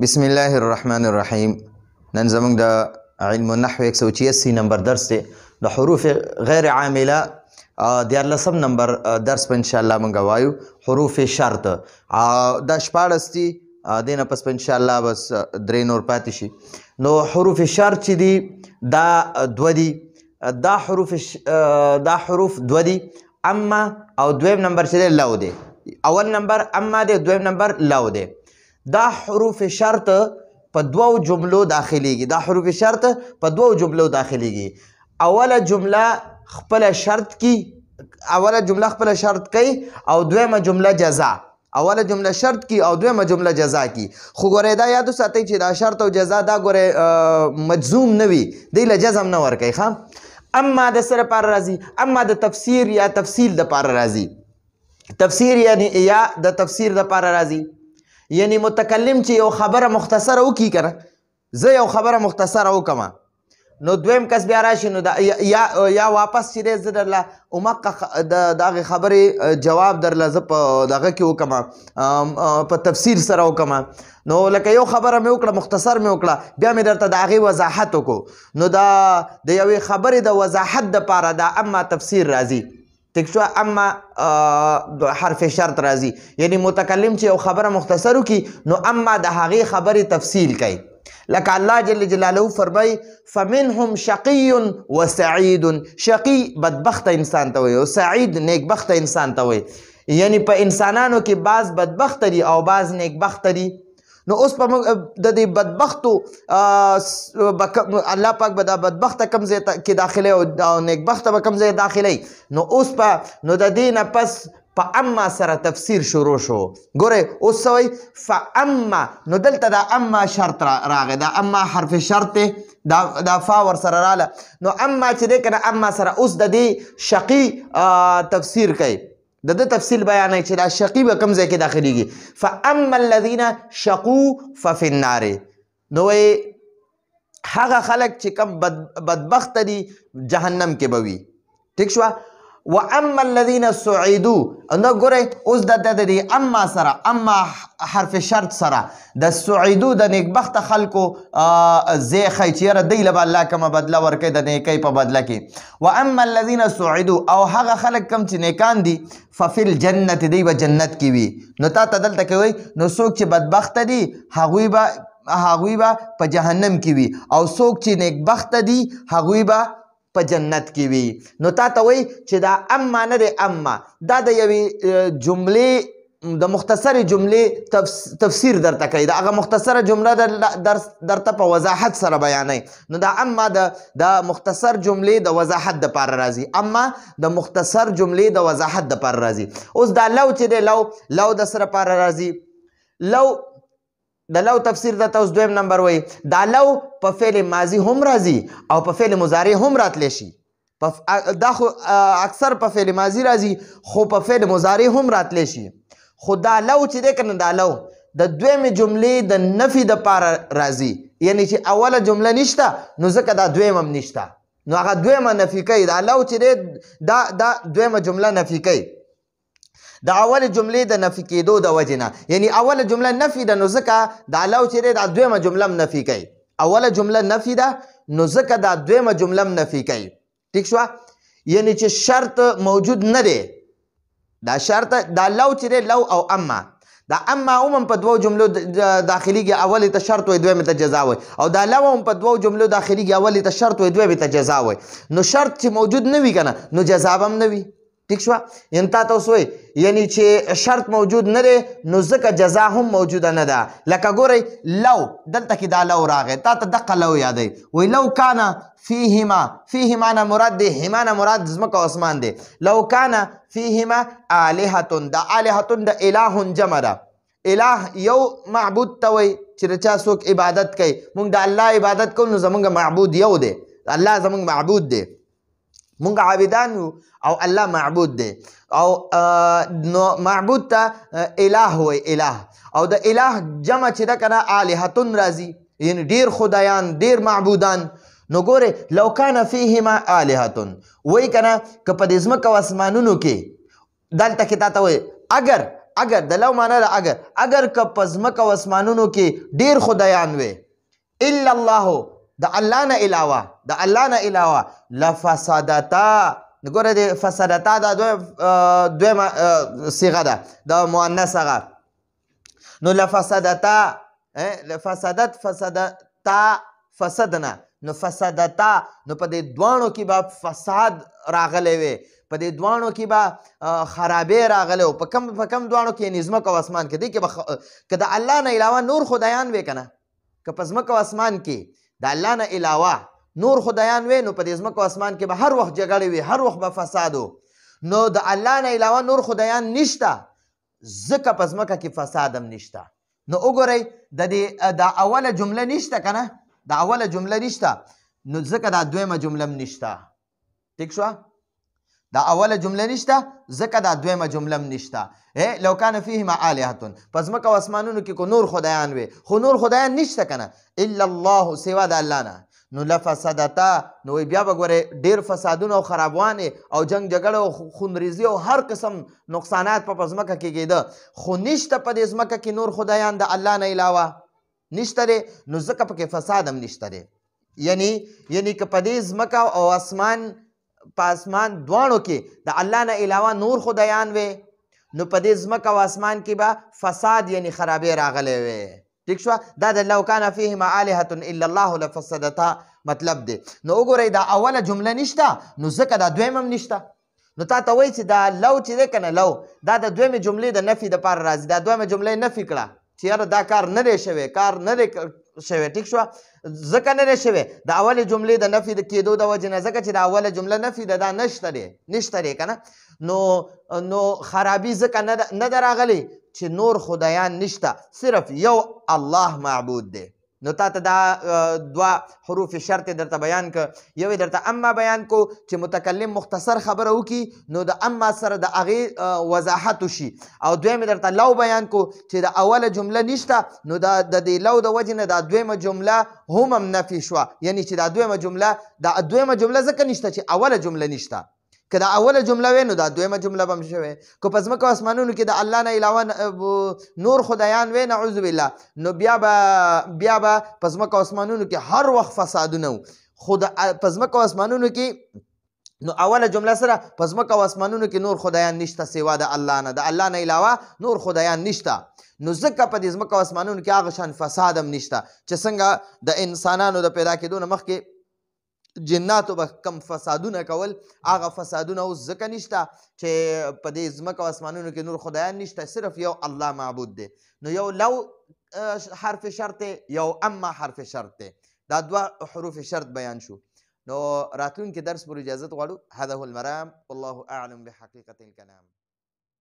بسم الله الرحمن الرحیم. نن زموږ د علم النحو 186 نمبر درس دی د حروف غیر عامله 14 نمبر درس په ان شاء الله موږ وایو حروف شرط. دا 14 دي دینه پس په ان شاء الله بس درې نور پاتې شي. نو حروف شرط چې دي دا دو دي. دا حروف دو دي، اما او دویم نمبر چې دی لو دی. اول نمبر اما دی، دویم نمبر لو دی. دا حروف شرط په دوو جملو داخليږي. دا حروف شرط په دوو جملو داخليږي. اوله جمله خپل شرط کی، اوله جمله خپل شرط کوي او دویمه جمله جزا. اوله جمله شرط کی او دویمه جمله جزا کی. خو ګورئ دا یادو ساتئ چې دا شرط او جزا دا ګورئ مجزوم نه وي، دی له جزم نه ورکوي. ښه، اما د څه لپاره راځي؟ اما د تفسیر یا تفصیل دپاره راځي. تفسیر یعنی یا د تفسیر دپاره راځي، یعنی متکلم چې یو خبره مختصره وکړي که نه، زه یو خبره مختصره وکړم نو دویم کس بیا راشي نو یا واپس چې دی زه درله عمقه د هغې خبرې جواب درله زه په دغه کې وکړم، په تفسیر سره وکړم. نو لکه یو خبره مې وکړه، مختصر مې وکړه، بیا مې درته د هغې وضاحت وکړو، نو دا د یوې خبرې د وضاحت دپاره دا اما تفسیر راځي. ٹھیک شو؟ اما حرف شرط راځي، یعنی متکلم چې یو خبره مختصر وکړي نو اما د هغې خبرې تفصیل کوي. لکه الله جل جلاله فرمایي فمنهم شقی وسعید. شقی بدبخته انسان ته وایي او سعید نیکبخته انسان ته وایي. یعنی په انسانانو کې بعض بدبخته دي او بعض نیکبخته دي. نو اوس په د دې بدبختو الله پاک به دا بدبخته کوم ځای کې داخلوي او نیکبخته به کوم ځای داخلوي. نو اوس نو د دې نه پس په اما سره تفسیر شروع شو. ګورئ اوس څه وایي؟ فاما. نو دلته دا اما شرط راغی، دا اما حرف شرط دی، دا فا ورسره راله. نو اما چې دی که نه، اما سره اوس د دې شقي تفسیر کوي، د ده تفصیل بیانوي چې دا شقي به کوم ځای کې داخلېږي. فاما الذین شقوا ففي النار. نو وایي هغه خلک چې کوم بدبخته دي جهنم کې به وي. ټیک شوه؟ واما الذین سعیدوا. نو ګورئ اوس د دې اما سره، اما حرف شرط سره د سعیدو د نیکبخته خلکو ځای ښایي چې یاره دی له به الله کومه بدله ورکوي د نیکۍ په بدله کې. واما الذین سعیدوا، او هغه خلک کوم چې نیکان دي ففي الجنت، دی به جنت کې وي. نو تا ته دلته کې وایي نو څوک چې بدبخته دي هغوی به په جهنم کې وي، او څوک چې نیکبخته دي هغوی به په جنت کې وي. نو تا ته وایي چې دا اما نه دی، اما دا د یوې جملې د مختصرې جملې تفسیر درته کوي. د هغه مختصره جمله درته په وضاحت سره بیانوي. نو دا اما د مختصر جملې د وضاحت دپاره راځي. اما د مختصر جملې د وضاحت دپاره راځي. اوس دا لو چې دی، لو د څه لپاره راځي؟ لو د لو تفسیر درته اوس دویم نمبر وایي. دا لو په فعل ماضي هم راځي او په فعل مضارع هم راتلی شي. دا خو اکثر په فعل ماضي راځي، خو په فعل مضارع هم راتلی شي. خو دا لو چې دی که نه، دا لو د دویمې جملې د نفي دپاره راځي. یعنی چې اوله جمله نشته نو ځکه دا دویم هم نشته، نو هغه دویمه نفي کوي. دا لو چې دی دا دویمه جمله نفي کوي د اول جملې د نفي کېدو د وجې نه. یعنی اوله جمله نفي ده نو ځکه دا لو چې دی دا دویمه جمله هم نفي کوي. اوله جمله نفي ده نو ځکه دا دویمه جمله هم نفي کوي. ټیک شوه؟ یعنی چې شرط موجود نه دی. دا شرط دا لو چې دی، لو او اما، دا اما عموما په دوو جملو داخليږي، اولې ته شرط وایي دویمې ته جزا وایي. او دا لو هم په دوو جملو داخليږي، اولې ته شرط وایي دویمې ته جزا وایي. نو شرط چې موجود نه وي که نه نو جزا به هم نه وي. ٹھیک شوه؟ یعنی تا ته اوس وایي یعنی چې شرط موجود نه دی نو ځکه جزا هم موجوده نه ده. لکه ګورئ لو دلته کې دا لو راغی، تا ته دقه لو یادوي. وایي لو کانه فیهما. فیهما نه مراد دی، هما نه مراد ځمکه او اسمان دی. لو کانه فیهما آلهتون. دا آلهتون د اله جمع ده. اله یو معبود ته وایي چې د چا څوک عبادت کوي. موږ د الله عبادت کوو نو زموږ معبود یو دی، الله زموږ معبود دی. مونږ عابدان یو او الله معبود دی. او نو معبود ته اله وایي، اله. او د اله جمع چې ده که نه آلهتون راځي، یعنی ډېر خدایان، ډېر معبودان. نو ګورئ لو کان فیهما آلهتون وایي که نه، که په دې ځمکه او اسمانونو کې دلته کې تا ته وایي اگر اگر د لو معنا ده اگر که په ځمکه او اسمانونو کې ډیر خدایان وي الا الله د الله نه علاوه لفسدتا. ګوره د فسدتا دا دویمه صیغه ده د مؤنث هغه. نو لفسدتا فسدنا نو فسدتا نو په دې دواړو کې به فساد راغلی وي په دې دواړو کې به خرابې راغلی و. په کم دواړو کې یعنې ځمکه او اسمان کې دې کې به که د الله نه علاوه نور خدایان وي که نه که په ځمکه او اسمان کې د الله نه علاوه نور خدایان وي نو په دې ځمکه او اسمان کې به هر وخت جګړې وي هر وخت به فساد و. نو د الله نه علاوه نور خدایان نشته ځکه په ځمکه کې فساد هم نشته. نو وګورئ دا اوله جمله نشته که نه دا اوله جمله نشته نو ځکه دا دویمه جمله هم نشته. ټیک شوه دا اوله جمله نشته ځکه دا دویمه جمله هم نشته. لو کان فیهما آلهة په ځمکه او اسمانونو کې کو نور خدایان وي خو نور خدایان نشته که نه الا الله سوا د الله نه نو لفسدتا نو بیا به ګورئ ډېر فسادونه او خرابوانې او جنګ جګړه او خونریزي او هر قسم نقصانات په ځمکه کې کېده خو نشته په دې ځمکه کې نور خدایان د الله نه علاوه نشته دی نو ځکه پکې فساد هم نشته دی. یعنی که په دې ځمکه او اسمان په اسمان دواړو کې د الله نه علاوه نور خدایان وي نو په دې ځمکه او اسمان کې به فساد یعنی خرابې راغلی وي. ٹھیک شو دا د لو کان فیهما آلهة الا الله لفسدتا مطلب دی. نو وګورئ دا اوله جمله نشته نو ځکه دا دویم هم نشته. نو تا ته وایي چې دا لو چې دی که نه لو دا د دویمې جملې د نفي دپاره راځي دا دویمه جمله یې نفي کړه چې یاره دا کار نه دی شوی کار نه دی شوی. ټیک شوه ځکه نه دی شوی د اولې جملې د نفي د کېدو د وجې نه ځکه چې د اوله جمله نفي ده دا نشته دی که نه نو خرابي ځکه نه ده راغلی چې نور خدایان نشته صرف یو الله معبود دی. نو تا ته دا دوه حروف شرط درته بیان که یو یې درته اما بیان کو چې متکلم مختصر خبره وکړي نو د اما سره د هغې وضاحت وشي او دویم یې درته لو بیان کو چې د اوله جمله نشته نو د دې لو د وجې نه دا دویمه جمله هم نفي شوه یعنی چې دا دویمه جمله ځکه نشته چې اوله جمله نشته که دا اوله جمله وی نو دا دویمه جمله به هم شوی که په ځمکه او اسمانونو کې د الله نه علاوه نور خدایان وی نعوذ بالله نو بیا به په ځمکه او اسمانونو کې هر وخت فسادونه و خو په ځمکه او اسمانونو کې نو اوله جمله سره په ځمکه او اسمانونو کې نور خدایان نشته سوا د الله نه د الله نه علاوه نور خدایان نشته نو ځکه په دې ځمکه او اسمانونو کې هغه شان فساد هم نشته چې څنګه د انسانانو د پیدا کېدو نه مخکې جناتو به کم فسادونه کول هغه فسادونه اوس ځکه نشته چې په دې ځمکه او اسمانونو کې نور خدایان نشته صرف یو الله معبود دی. نو یو لو حرف شرط یو اما حرف شرط دی دا دوه حروف شرط بیان شو. نو راتلونکي درس پر اجازت غواړو. هذا هو المرام والله اعلم بحقیقة الكلام.